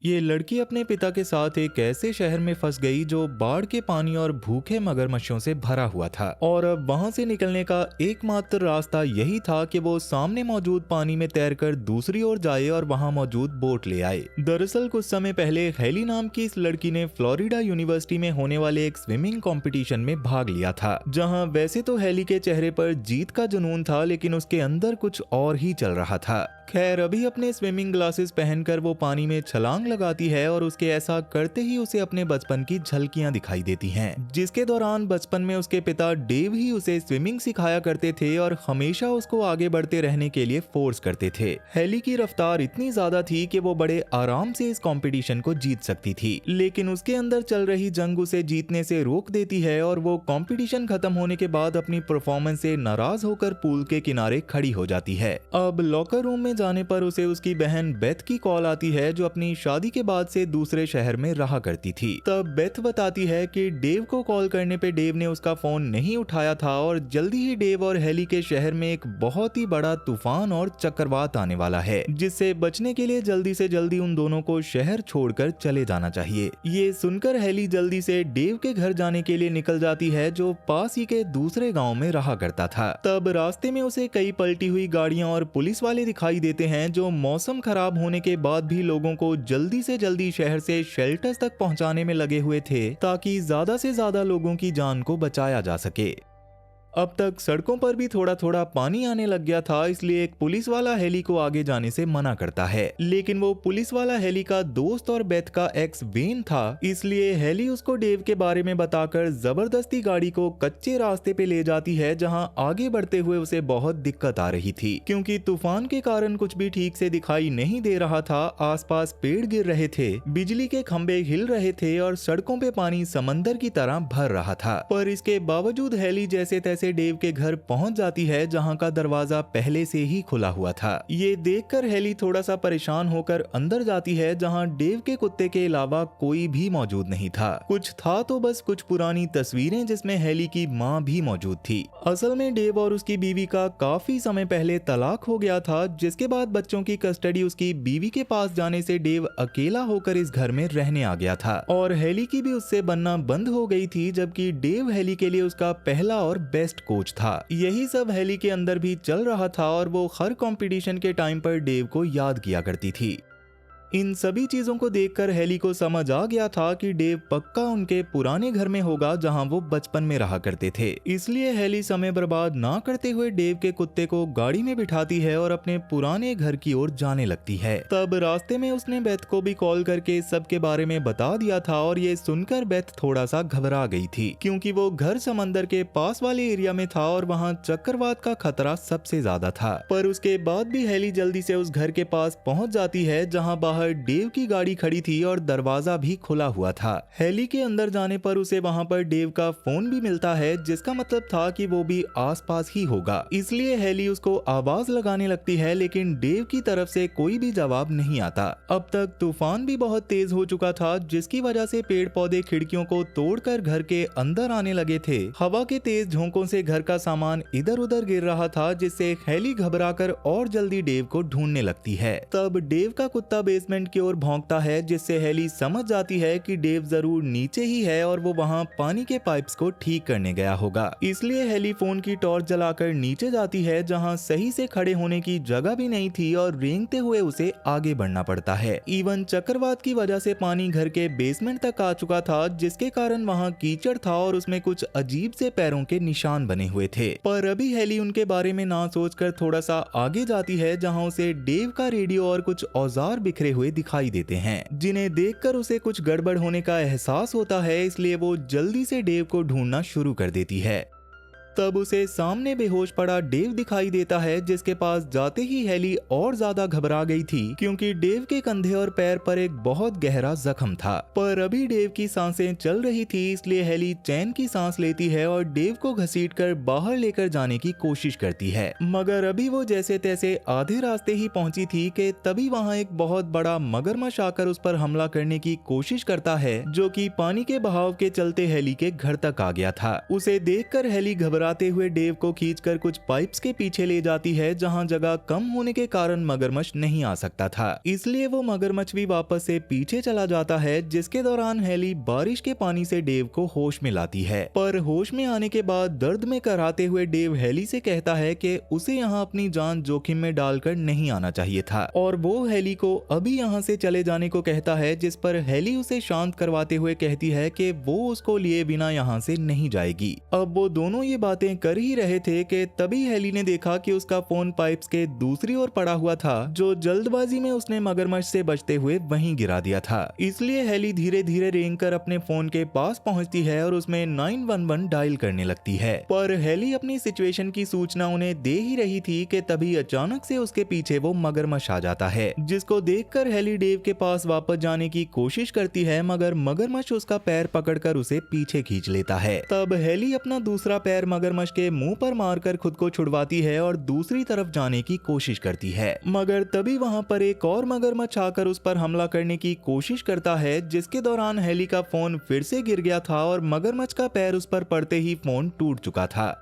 ये लड़की अपने पिता के साथ एक ऐसे शहर में फंस गई जो बाढ़ के पानी और भूखे मगरमच्छों से भरा हुआ था और अब वहां से निकलने का एकमात्र रास्ता यही था कि वो सामने मौजूद पानी में तैरकर दूसरी ओर जाए और वहां मौजूद बोट ले आए। दरअसल कुछ समय पहले हेली नाम की इस लड़की ने फ्लोरिडा यूनिवर्सिटी में होने वाले एक स्विमिंग कंपटीशन में भाग लिया था, जहां वैसे तो हेली के चेहरे पर जीत का जुनून था, लेकिन उसके अंदर कुछ और ही चल रहा था। खैर, अभी अपने स्विमिंग ग्लासेस पहनकर वो पानी में छलांग लगाती है और उसके ऐसा करते ही उसे अपने बचपन की झलकियां दिखाई देती हैं, जिसके दौरान बचपन में उसके पिता डेव ही उसे स्विमिंग सिखाया करते थे और हमेशा उसको आगे बढ़ते रहने के लिए फोर्स करते थे। हेली की रफ्तार इतनी ज्यादा थी कि वो बड़े आराम से इस कंपटीशन को जीत सकती थी, लेकिन उसके अंदर चल रही जंग उसे जीतने से रोक देती है और वो कंपटीशन खत्म होने के बाद अपनी परफॉर्मेंस से नाराज होकर पूल के किनारे खड़ी हो जाती है। अब लॉकर रूम में जाने पर उसे उसकी बहन बेथ की कॉल आती है, जो अपनी शादी के बाद से दूसरे शहर में रहा करती थी। तब बेथ बताती है कि डेव को कॉल करने पे डेव ने उसका फोन नहीं उठाया था और जल्दी ही डेव और हेली के शहर में एक बहुत ही बड़ा तूफान और चक्रवात आने वाला है, जिससे बचने के लिए जल्दी से जल्दी उन दोनों को शहर छोड़कर चले जाना चाहिए। ये सुनकर हेली जल्दी से डेव के घर जाने के लिए निकल जाती है, जो पास ही के दूसरे गाँव में रहा करता था। तब रास्ते में उसे कई पलटी हुई गाड़ियां और पुलिस वाले दिखाई देते हैं, जो मौसम खराब होने के बाद भी लोगों को जल्दी से जल्दी शहर से शेल्टर्स तक पहुंचाने में लगे हुए थे, ताकि ज्यादा से ज्यादा लोगों की जान को बचाया जा सके। अब तक सड़कों पर भी थोड़ा थोड़ा पानी आने लग गया था, इसलिए एक पुलिस वाला हेली को आगे जाने से मना करता है, लेकिन वो पुलिस वाला हेली का दोस्त और बेथ का एक्स वेन था, इसलिए हेली उसको डेव के बारे में बताकर जबरदस्ती गाड़ी को कच्चे रास्ते पे ले जाती है, जहां आगे बढ़ते हुए उसे बहुत दिक्कत आ रही थी, क्योंकि तूफान के कारण कुछ भी ठीक से दिखाई नहीं दे रहा था। आसपास पेड़ गिर रहे थे, बिजली के खंभे हिल रहे थे और सड़कों पे पानी समंदर की तरह भर रहा था। पर इसके बावजूद हेली जैसे तैसे डेव के घर पहुंच जाती है, जहां का दरवाजा पहले से ही खुला हुआ था। ये देखकर हेली थोड़ा सा परेशान होकर अंदर जाती है, जहां डेव के कुत्ते के अलावा कोई भी मौजूद नहीं था। कुछ था तो बस कुछ पुरानी तस्वीरें, जिसमें हेली की माँ भी मौजूद थी। असल में डेव और उसकी बीवी का काफी समय पहले तलाक हो गया था, जिसके बाद बच्चों की कस्टडी उसकी बीवी के पास जाने से डेव अकेला होकर इस घर में रहने आ गया था और हेली की भी उससे बनना बंद हो गई थी, जबकि डेव हेली के लिए उसका पहला और बेस्ट कोच था। यही सब हेली के अंदर भी चल रहा था और वो हर कंपटीशन के टाइम पर डेव को याद किया करती थी। इन सभी चीजों को देखकर हेली को समझ आ गया था कि डेव पक्का उनके पुराने घर में होगा, जहां वो बचपन में रहा करते थे। इसलिए हेली समय बर्बाद ना करते हुए डेव के कुत्ते को गाड़ी में बिठाती है और अपने पुराने घर की ओर जाने लगती है। तब रास्ते में उसने बेथ को भी कॉल करके सबके बारे में बता दिया था और ये सुनकर बेथ थोड़ा सा घबरा गई थी, क्योंकि वो घर समंदर के पास वाले एरिया में था और वहाँ चक्रवात का खतरा सबसे ज्यादा था। पर उसके बाद भी हेली जल्दी से उस घर के पास पहुंच जाती है, जहाँ बाहर डेव की गाड़ी खड़ी थी और दरवाजा भी खुला हुआ था। हेली के अंदर जाने पर उसे वहां पर डेव का फोन भी मिलता है, जिसका मतलब था कि वो भी आसपास ही होगा। इसलिए हेली उसको आवाज लगाने लगती है, लेकिन डेव की तरफ से कोई भी जवाब नहीं आता। अब तक तूफान भी बहुत तेज हो चुका था, जिसकी वजह से पेड़ पौधे खिड़कियों को तोड़कर घर के अंदर आने लगे थे। हवा के तेज झोंकों से घर का सामान इधर उधर गिर रहा था, जिससे हेली घबराकर और जल्दी डेव को ढूंढने लगती है। तब डेव का कुत्ता बेसमेंट की ओर भौंकता है, जिससे हेली समझ जाती है कि डेव जरूर नीचे ही है और वो वहाँ पानी के पाइप्स को ठीक करने गया होगा। इसलिए हेली फोन की टॉर्च जलाकर नीचे जाती है, जहाँ सही से खड़े होने की जगह भी नहीं थी और रेंगते हुए उसे आगे बढ़ना पड़ता है। इवन चक्रवात की वजह से पानी घर के बेसमेंट तक आ चुका था, जिसके कारण वहाँ कीचड़ था और उसमें कुछ अजीब से पैरों के निशान बने हुए थे। पर अभी हेली उनके बारे में ना सोचकर थोड़ा सा आगे जाती है, जहाँ उसे डेव का रेडियो और कुछ औजार बिखरे हुए दिखाई देते हैं, जिन्हें देखकर उसे कुछ गड़बड़ होने का एहसास होता है। इसलिए वो जल्दी से डेव को ढूंढना शुरू कर देती है। तब उसे सामने बेहोश पड़ा डेव दिखाई देता है, जिसके पास जाते ही हेली और ज्यादा घबरा गई थी, क्योंकि डेव के कंधे और पैर पर एक बहुत गहरा जख्म था। पर अभी डेव की सांसें चल रही थी, इसलिए हेली चैन की सांस लेती है और डेव को घसीटकर बाहर लेकर जाने की कोशिश करती है। मगर अभी वो जैसे तैसे आधे रास्ते ही पहुंची थी कि तभी वहां एक बहुत बड़ा मगरमच्छ आकर उस पर हमला करने की कोशिश करता है, जो कि पानी के बहाव के चलते हेली के घर तक आ गया था। उसे देखकर हेली घबरा कराते हुए डेव को खींचकर कुछ पाइप्स के पीछे ले जाती है जहां जगह कम होने के कारण मगरमच्छ नहीं आ सकता था। इसलिए वो मगरमच्छ भी वापस से पीछे चला जाता है, जिसके दौरान हेली बारिश के पानी से डेव को होश में लाती है। पर होश में आने के बाद दर्द में कराते हुए डेव हेली से कहता है कि उसे यहाँ अपनी जान जोखिम में डालकर नहीं आना चाहिए था और वो हेली को अभी यहाँ से चले जाने को कहता है, जिस पर हेली उसे शांत करवाते हुए कहती है कि वो उसको लिए बिना यहाँ से नहीं जाएगी। अब वो दोनों ये बातें कर ही रहे थे कि तभी हेली ने देखा कि उसका फोन पाइप्स के दूसरी ओर पड़ा हुआ था, जो जल्दबाजी में उसने मगरमच्छ से बचते हुए वहीं गिरा दिया था। इसलिए हेली धीरे धीरे रेंगकर अपने फोन के पास पहुंचती है और उसमें 911 डायल करने लगती है। पर हेली अपनी सिचुएशन की सूचना उन्हें दे ही रही थी कि तभी अचानक से उसके पीछे वो मगरमच्छ आ जाता है, जिसको देखकर हेली डेव के पास वापस जाने की कोशिश करती है, मगर मगरमच्छ उसका पैर पकड़कर उसे पीछे खींच लेता है। तब हेली अपना दूसरा पैर मगरमच्छ के मुंह पर मारकर खुद को छुड़वाती है और दूसरी तरफ जाने की कोशिश करती है, मगर तभी वहां पर एक और मगरमच्छ आकर उस पर हमला करने की कोशिश करता है, जिसके दौरान हेली का फोन फिर से गिर गया था और मगरमच्छ का पैर उस पर पड़ते ही फोन टूट चुका था।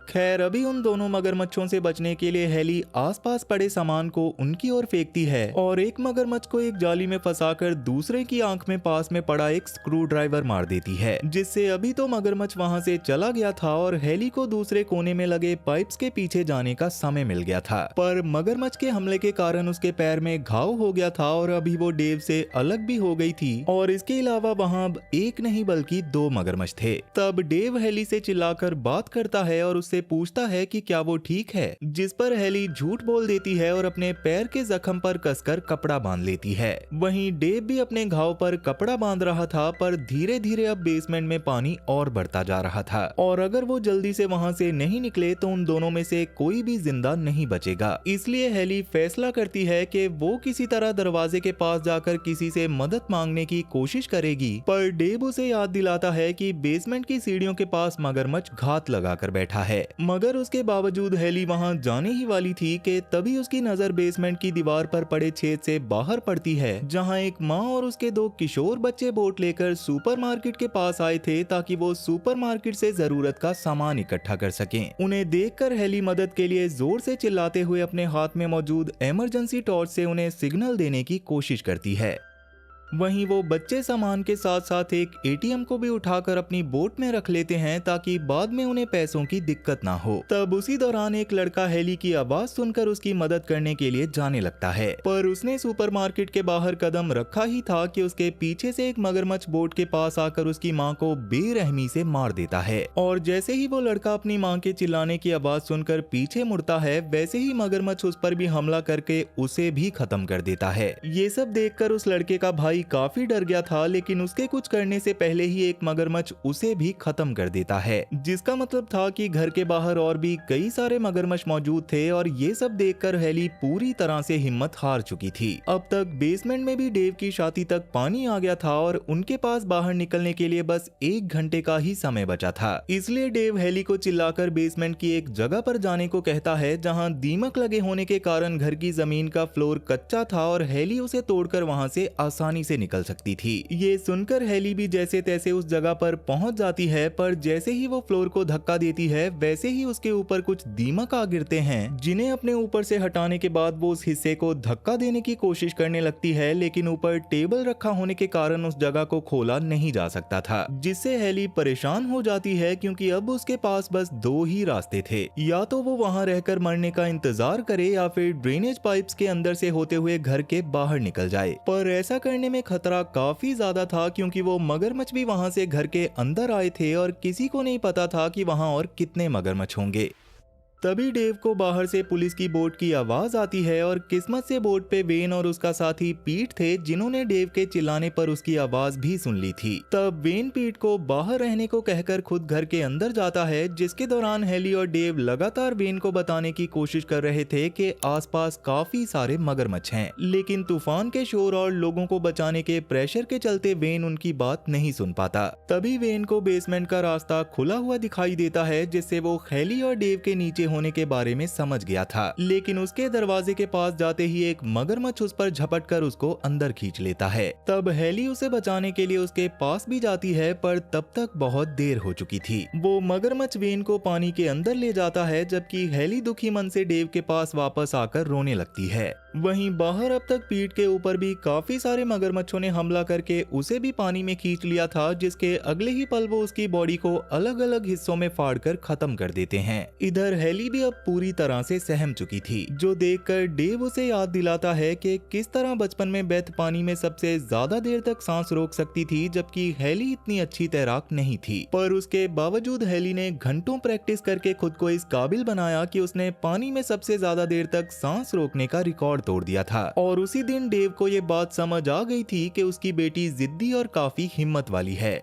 खैर, अभी उन दोनों मगरमच्छों से बचने के लिए हेली आसपास पड़े सामान को उनकी ओर फेंकती है और एक मगरमच्छ को एक जाली में फंसाकर दूसरे की आंख में पास में पड़ा एक स्क्रू ड्राइवर मार देती है, जिससे अभी तो मगरमच्छ वहां से चला गया था और हेली को दूसरे कोने में लगे पाइप्स के पीछे जाने का समय मिल गया था। पर मगरमच्छ के हमले के कारण उसके पैर में घाव हो गया था और अभी वो डेव से अलग भी हो गई थी और इसके अलावा वहाँ अब एक नहीं बल्कि 2 मगरमच्छ थे। तब डेव हेली से चिल्लाकर बात करता है और उससे पूछता है कि क्या वो ठीक है, जिस पर हेली झूठ बोल देती है और अपने पैर के जख्म पर कसकर कपड़ा बांध लेती है। वहीं डेव भी अपने घाव पर कपड़ा बांध रहा था, पर धीरे धीरे अब बेसमेंट में पानी और बढ़ता जा रहा था और अगर वो जल्दी से वहां से नहीं निकले तो उन दोनों में से कोई भी जिंदा नहीं बचेगा। इसलिए हेली फैसला करती है कि वो किसी तरह दरवाजे के पास जाकर किसी से मदद मांगने की कोशिश करेगी, पर डेव उसे याद दिलाता है कि बेसमेंट की सीढ़ियों के पास मगरमच्छ घात लगाकर बैठा है। मगर उसके बावजूद हेली वहां जाने ही वाली थी कि तभी उसकी नजर बेसमेंट की दीवार पर पड़े छेद से बाहर पड़ती है, जहां एक माँ और उसके 2 किशोर बच्चे बोट लेकर सुपरमार्केट के पास आए थे ताकि वो सुपरमार्केट से जरूरत का सामान इकट्ठा कर सकें। उन्हें देखकर हेली मदद के लिए जोर से चिल्लाते हुए अपने हाथ में मौजूद इमरजेंसी टॉर्च से उन्हें सिग्नल देने की कोशिश करती है। वहीं वो बच्चे सामान के साथ साथ एक एटीएम को भी उठाकर अपनी बोट में रख लेते हैं ताकि बाद में उन्हें पैसों की दिक्कत ना हो। तब उसी दौरान एक लड़का हेली की आवाज सुनकर उसकी मदद करने के लिए जाने लगता है, पर उसने सुपरमार्केट के बाहर कदम रखा ही था कि उसके पीछे से एक मगरमच्छ बोट के पास आकर उसकी माँ को बेरहमी से मार देता है और जैसे ही वो लड़का अपनी माँ के चिल्लाने की आवाज सुनकर पीछे मुड़ता है, वैसे ही मगरमच्छ उस पर भी हमला करके उसे भी खत्म कर देता है। ये सब देखकर उस लड़के का भाई काफी डर गया था, लेकिन उसके कुछ करने से पहले ही एक मगरमच्छ उसे भी खत्म कर देता है, जिसका मतलब था कि घर के बाहर और भी कई सारे मगरमच्छ मौजूद थे और ये सब देखकर हेली पूरी तरह से हिम्मत हार चुकी थी। अब तक बेसमेंट में भी डेव की छाती तक पानी आ गया था और उनके पास बाहर निकलने के लिए बस 1 घंटे का ही समय बचा था। इसलिए डेव हेली को चिल्लाकर बेसमेंट की एक जगह पर जाने को कहता है जहां दीमक लगे होने के कारण घर की जमीन का फ्लोर कच्चा था और हेली उसे तोड़कर वहां से आसानी से निकल सकती थी। ये सुनकर हेली भी जैसे तैसे उस जगह पर पहुंच जाती है, पर जैसे ही वो फ्लोर को धक्का देती है वैसे ही उसके ऊपर कुछ दीमक आ गिरते हैं, जिन्हें अपने ऊपर से हटाने के बाद वो उस हिस्से को धक्का देने की कोशिश करने लगती है, लेकिन ऊपर टेबल रखा होने के कारण उस जगह को खोला नहीं जा सकता था, जिससे हेली परेशान हो जाती है क्योंकि अब उसके पास बस 2 ही रास्ते थे, या तो वो वहां रहकर मरने का इंतजार करे या फिर ड्रेनेज पाइप्स के अंदर से होते हुए घर के बाहर निकल जाए। पर ऐसा करने में खतरा काफी ज्यादा था क्योंकि वो मगरमच्छ भी वहां से घर के अंदर आए थे और किसी को नहीं पता था कि वहां और कितने मगरमच्छ होंगे। तभी डेव को बाहर से पुलिस की बोट की आवाज आती है और किस्मत से बोट पे वेन और उसका साथी पीट थे, जिन्होंने डेव के चिल्लाने पर उसकी आवाज भी सुन ली थी। तब वेन पीट को बाहर रहने को कहकर खुद घर के अंदर जाता है, जिसके दौरान हेली और डेव लगातार वेन को बताने की कोशिश कर रहे थे कि आसपास काफी सारे मगरमच्छ हैं, लेकिन तूफान के शोर और लोगों को बचाने के प्रेशर के चलते वेन उनकी बात नहीं सुन पाता। तभी वेन को बेसमेंट का रास्ता खुला हुआ दिखाई देता है, जिससे वो हेली और डेव के नीचे होने के बारे में समझ गया था, लेकिन उसके दरवाजे के पास जाते ही एक मगरमच्छ उस पर झपट कर उसको अंदर खींच लेता है। तब हेली उसे बचाने के लिए उसके पास भी जाती है, पर तब तक बहुत देर हो चुकी थी। वो मगरमच्छ वेन को पानी के अंदर ले जाता है, जबकि हेली दुखी मन से डेव के पास वापस आकर रोने लगती है। वहीं बाहर अब तक पीठ के ऊपर भी काफी सारे मगरमच्छों ने हमला करके उसे भी पानी में खींच लिया था, जिसके अगले ही पल वो उसकी बॉडी को अलग अलग हिस्सों में फाड़कर खत्म कर देते हैं। इधर हेली भी अब पूरी तरह से सहम चुकी थी, जो देखकर डेव उसे याद दिलाता है कि किस तरह बचपन में बेथ पानी में सबसे ज्यादा देर तक सांस रोक सकती थी, जबकि हेली इतनी अच्छी तैराक नहीं थी। पर उसके बावजूद हेली ने घंटों प्रैक्टिस करके खुद को इस काबिल बनाया कि उसने पानी में सबसे ज्यादा देर तक सांस रोकने का रिकॉर्ड तोड़ दिया था। और उसी दिन डेव को ये बात समझ आ गई थी कि उसकी बेटी जिद्दी और काफी हिम्मत वाली है।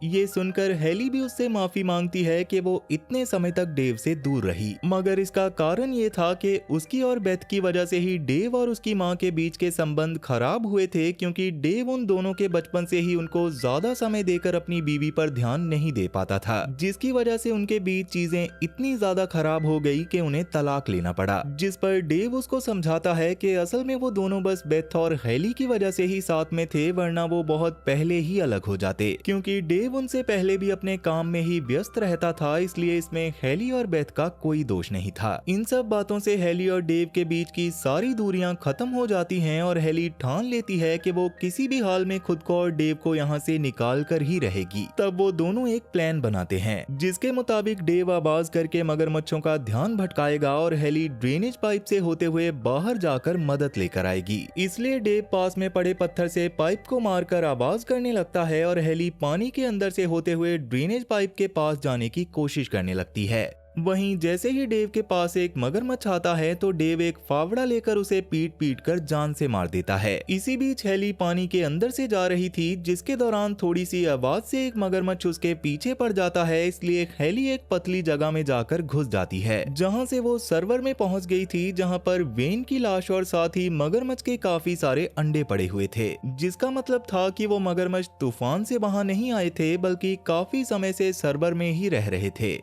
ये सुनकर हेली भी उससे माफी मांगती है कि वो इतने समय तक डेव से दूर रही, मगर इसका कारण ये था कि उसकी और बेथ की वजह से ही डेव और उसकी माँ के बीच के संबंध खराब हुए थे, क्योंकि डेव उन दोनों के बचपन से ही उनको ज्यादा समय देकर अपनी बीवी पर ध्यान नहीं दे पाता था, जिसकी वजह से उनके बीच चीजें इतनी ज्यादा खराब हो गई कि उन्हें तलाक लेना पड़ा। जिस पर डेव उसको समझाता है कि असल में वो दोनों बस बेथ और हेली की वजह से ही साथ में थे, वरना वो बहुत पहले ही अलग हो जाते, क्योंकि डेव उनसे पहले भी अपने काम में ही व्यस्त रहता था, इसलिए इसमें हेली और बेथ का कोई दोष नहीं था। इन सब बातों से हेली और डेव के बीच की सारी दूरियां खत्म हो जाती हैं और हेली ठान लेती है कि वो किसी भी हाल में खुद को और डेव को यहाँ से निकाल कर ही रहेगी। तब वो दोनों एक प्लान बनाते हैं, जिसके मुताबिक डेव आवाज करके मगरमच्छों का ध्यान भटकाएगा और हेली ड्रेनेज पाइप से होते हुए बाहर जाकर मदद लेकर आएगी। इसलिए डेव पास में पड़े पत्थर से पाइप को मारकर आवाज करने लगता है और हेली पानी के अंदर से होते हुए ड्रेनेज पाइप के पास जाने की कोशिश करने लगती है। वहीं जैसे ही डेव के पास एक मगरमच्छ आता है तो डेव एक फावड़ा लेकर उसे पीट पीट कर जान से मार देता है। इसी बीच हेली पानी के अंदर से जा रही थी, जिसके दौरान थोड़ी सी आवाज से एक मगरमच्छ उसके पीछे पड़ जाता है, इसलिए हेली एक पतली जगह में जाकर घुस जाती है, जहां से वो सर्वर में पहुंच गई थी, जहां पर वेन की लाश और साथ ही मगरमच्छ के काफी सारे अंडे पड़े हुए थे, जिसका मतलब था कि वो मगरमच्छ तूफान से वहां नहीं आए थे, बल्कि काफी समय से सर्वर में ही रह रहे थे।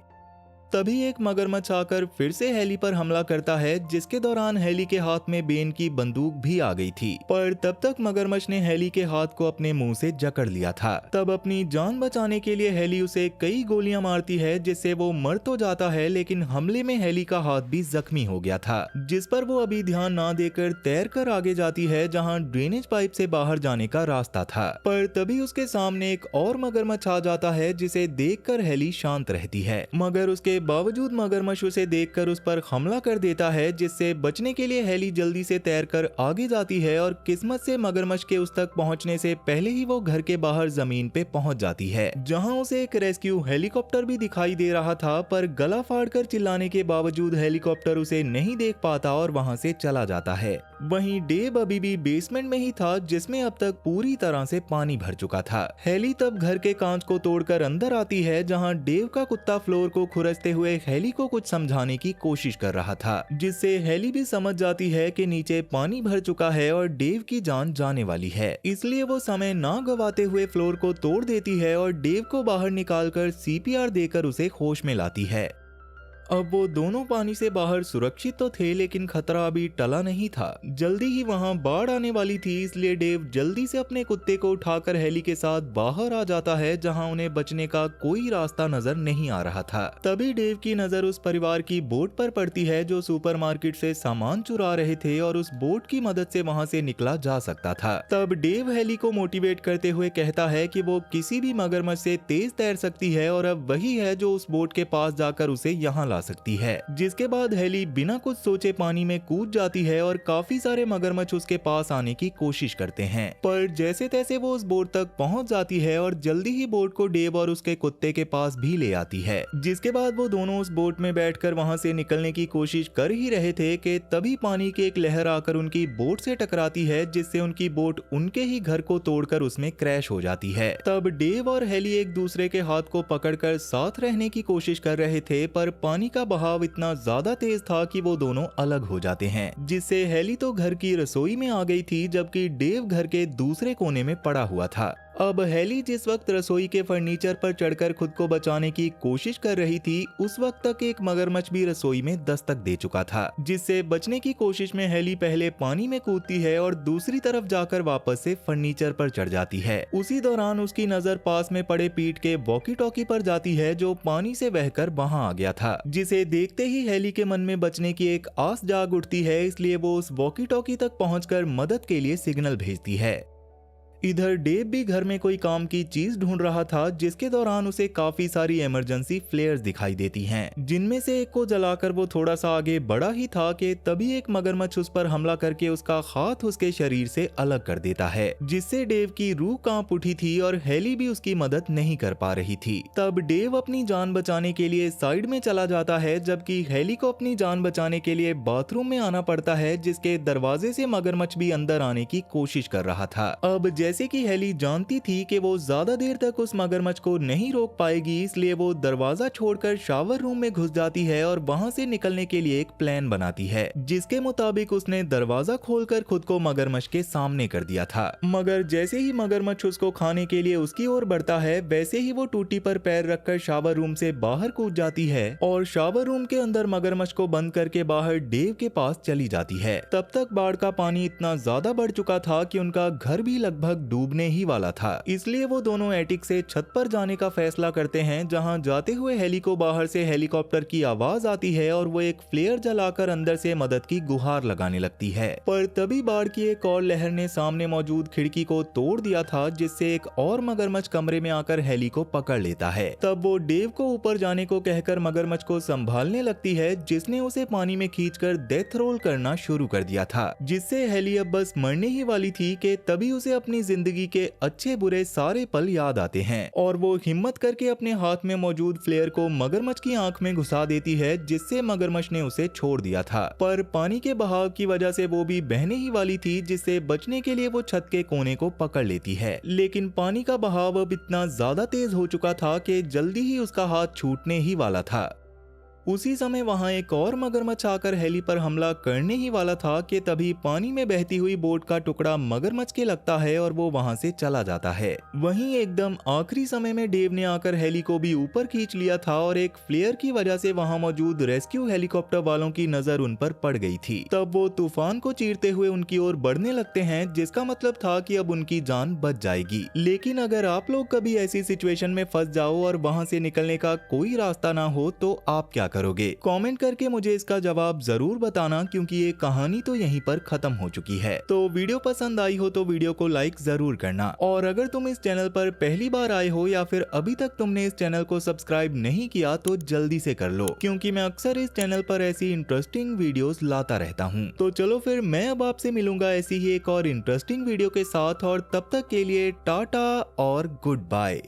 तभी एक मगरमच्छ आकर फिर से हेली पर हमला करता है, जिसके दौरान हेली के हाथ में बेन की बंदूक भी आ गई थी, पर तब तक मगरमच्छ ने हेली के हाथ को अपने मुंह से जकड़ लिया था। तब अपनी जान बचाने के लिए हेली उसे कई गोलियां मारती है, जिससे वो मर तो जाता है, लेकिन हमले में हेली का हाथ भी जख्मी हो गया था, जिस पर वो अभी ध्यान ना देकर तैर कर आगे जाती है, जहाँ ड्रेनेज पाइप से बाहर जाने का रास्ता था। पर तभी उसके सामने एक और मगरमच्छ आ जाता है, जिसे देखकर हेली शांत रहती है, मगर उसके बावजूद मगरमच्छ उसे देखकर उस पर हमला कर देता है, जिससे बचने के लिए हेली जल्दी से तैरकर आगे जाती है और किस्मत से मगरमच्छ के उस तक पहुंचने से पहले ही वो घर के बाहर जमीन पे पहुंच जाती है, जहां उसे एक रेस्क्यू हेलीकॉप्टर भी दिखाई दे रहा था, पर गला फाड़कर चिल्लाने के बावजूद हेलीकॉप्टर उसे नहीं देख पाता और वहां से चला जाता है। वहीं डेव अभी भी बेसमेंट में ही था, जिसमें अब तक पूरी तरह से पानी भर चुका था। हेली तब घर के कांच को तोड़कर अंदर आती है, जहां डेव का कुत्ता फ्लोर को खुरचते हुए हेली को कुछ समझाने की कोशिश कर रहा था, जिससे हेली भी समझ जाती है कि नीचे पानी भर चुका है और डेव की जान जाने वाली है। इसलिए वो समय ना गवाते हुए फ्लोर को तोड़ देती है और डेव को बाहर निकालकर सीपीआर देकर उसे होश में लाती है। अब वो दोनों पानी से बाहर सुरक्षित तो थे, लेकिन खतरा अभी टला नहीं था। जल्दी ही वहां बाढ़ आने वाली थी, इसलिए डेव जल्दी से अपने कुत्ते को उठाकर हेली के साथ बाहर आ जाता है, जहां उन्हें बचने का कोई रास्ता नजर नहीं आ रहा था। तभी डेव की नजर उस परिवार की बोट पर पड़ती है, जो सुपरमार्केट से सामान चुरा रहे थे और उस बोट की मदद से वहां से निकला जा सकता था। तब डेव हेली को मोटिवेट करते हुए कहता है कि वो किसी भी मगरमच्छ से तेज तैर सकती है और अब वही है जो उस बोट के पास जाकर उसे यहाँ सकती है। जिसके बाद हेली बिना कुछ सोचे पानी में कूद जाती है और काफी सारे मगरमच्छ उसके पास आने की कोशिश करते हैं, पर जैसे तैसे वो उस बोट तक पहुंच जाती है और जल्दी ही बोट को डेव और उसके कुत्ते के पास भी ले आती है। जिसके बाद वो दोनों उस बोट में बैठकर वहां से निकलने की कोशिश कर ही रहे थे कि तभी पानी की एक लहर आकर उनकी बोट से टकराती है, जिससे उनकी बोट उनके ही घर को तोड़कर उसमें क्रैश हो जाती है। तब डेव और हेली एक दूसरे के हाथ को पकड़कर साथ रहने की कोशिश कर रहे थे, पर पानी का बहाव इतना ज्यादा तेज था कि वो दोनों अलग हो जाते हैं, जिससे हेली तो घर की रसोई में आ गई थी, जबकि डेव घर के दूसरे कोने में पड़ा हुआ था। अब हेली जिस वक्त रसोई के फर्नीचर पर चढ़कर खुद को बचाने की कोशिश कर रही थी, उस वक्त तक एक मगरमच्छ भी रसोई में दस्तक दे चुका था, जिससे बचने की कोशिश में हेली पहले पानी में कूदती है और दूसरी तरफ जाकर वापस से फर्नीचर पर चढ़ जाती है। उसी दौरान उसकी नजर पास में पड़े पीट के वॉकी टॉकी पर जाती है, जो पानी से बहकर वहां आ गया था, जिसे देखते ही हेली के मन में बचने की एक आस जाग उठती है। इसलिए वो उस वॉकी टॉकी तक पहुंचकर मदद के लिए सिग्नल भेजती है। इधर डेव भी घर में कोई काम की चीज ढूंढ रहा था, जिसके दौरान उसे काफी सारी इमरजेंसी फ्लेयर्स दिखाई देती हैं, जिनमें से एक को जलाकर वो थोड़ा सा आगे बढ़ा ही था कि तभी एक मगरमच्छ उस पर हमला करके उसका हाथ उसके शरीर से अलग कर देता है, जिससे डेव की रूह कांप उठी थी और हेली भी उसकी मदद नहीं कर पा रही थी। तब डेव अपनी जान बचाने के लिए साइड में चला जाता है, जबकि हेली को अपनी जान बचाने के लिए बाथरूम में आना पड़ता है, जिसके दरवाजे से मगरमच्छ भी अंदर आने की कोशिश कर रहा था। अब जैसे कि हेली जानती थी कि वो ज्यादा देर तक उस मगरमच्छ को नहीं रोक पाएगी, इसलिए वो दरवाजा छोड़कर शावर रूम में घुस जाती है और वहां से निकलने के लिए एक प्लान बनाती है, जिसके मुताबिक उसने दरवाजा खोलकर खुद को मगरमच्छ के सामने कर दिया था। मगर जैसे ही मगरमच्छ उसको खाने के लिए उसकी ओर बढ़ता है, वैसे ही वो टूटी पर पैर रखकर शावर रूम से बाहर कूद जाती है और शावर रूम के अंदर मगरमच्छ को बंद करके बाहर डेव के पास चली जाती है। तब तक बाढ़ का पानी इतना ज्यादा बढ़ चुका था कि उनका घर भी लगभग डूबने ही वाला था, इसलिए वो दोनों एटिक से छत पर जाने का फैसला करते हैं, जहां जाते हुए हेली को बाहर से हेलीकॉप्टर की आवाज आती है और वो एक फ्लेयर जलाकर अंदर से मदद की गुहार लगाने लगती है। पर तभी बाढ़ की एक और लहर ने सामने मौजूद खिड़की को तोड़ दिया था, जिससे एक और मगरमच्छ कमरे में आकर हेली को पकड़ लेता है। तब वो डेव को ऊपर जाने को कहकर मगरमच्छ को संभालने लगती है, जिसने उसे पानी में खींचकर डेथ रोल करना शुरू कर दिया था, जिससे हेली अब बस मरने ही वाली थी कि तभी उसे अपनी जिंदगी के अच्छे बुरे सारे पल याद आते हैं और वो हिम्मत करके अपने हाथ में मौजूद फ्लेयर को मगरमच्छ की आंख में घुसा देती है, जिससे मगरमच्छ ने उसे छोड़ दिया था। पर पानी के बहाव की वजह से वो भी बहने ही वाली थी, जिससे बचने के लिए वो छत के कोने को पकड़ लेती है। लेकिन पानी का बहाव अब इतना ज्यादा तेज हो चुका था कि जल्दी ही उसका हाथ छूटने ही वाला था। उसी समय वहां एक और मगरमच्छ आकर हेली पर हमला करने ही वाला था कि तभी पानी में बहती हुई बोट का टुकड़ा मगरमच्छ के लगता है और वो वहां से चला जाता है। वहीं एकदम आखिरी समय में डेव ने आकर हेली को भी ऊपर खींच लिया था और एक फ्लेयर की वजह से वहां मौजूद रेस्क्यू हेलीकॉप्टर वालों की नजर उन पर पड़ गई थी। तब वो तूफान को चीरते हुए उनकी ओर बढ़ने लगते हैं, जिसका मतलब था कि अब उनकी जान बच जाएगी। लेकिन अगर आप लोग कभी ऐसी सिचुएशन में फंस जाओ और वहां से निकलने का कोई रास्ता ना हो, तो आप क्या करोगे? कमेंट करके मुझे इसका जवाब जरूर बताना, क्योंकि ये कहानी तो यहीं पर खत्म हो चुकी है। तो वीडियो पसंद आई हो तो वीडियो को लाइक जरूर करना, और अगर तुम इस चैनल पर पहली बार आए हो या फिर अभी तक तुमने इस चैनल को सब्सक्राइब नहीं किया तो जल्दी से कर लो, क्योंकि मैं अक्सर इस चैनल पर ऐसी इंटरेस्टिंग वीडियोस लाता रहता हूँ। तो चलो फिर मैं अब आपसे मिलूंगा ऐसी ही एक और इंटरेस्टिंग वीडियो के साथ, और तब तक के लिए टाटा और गुड बाय।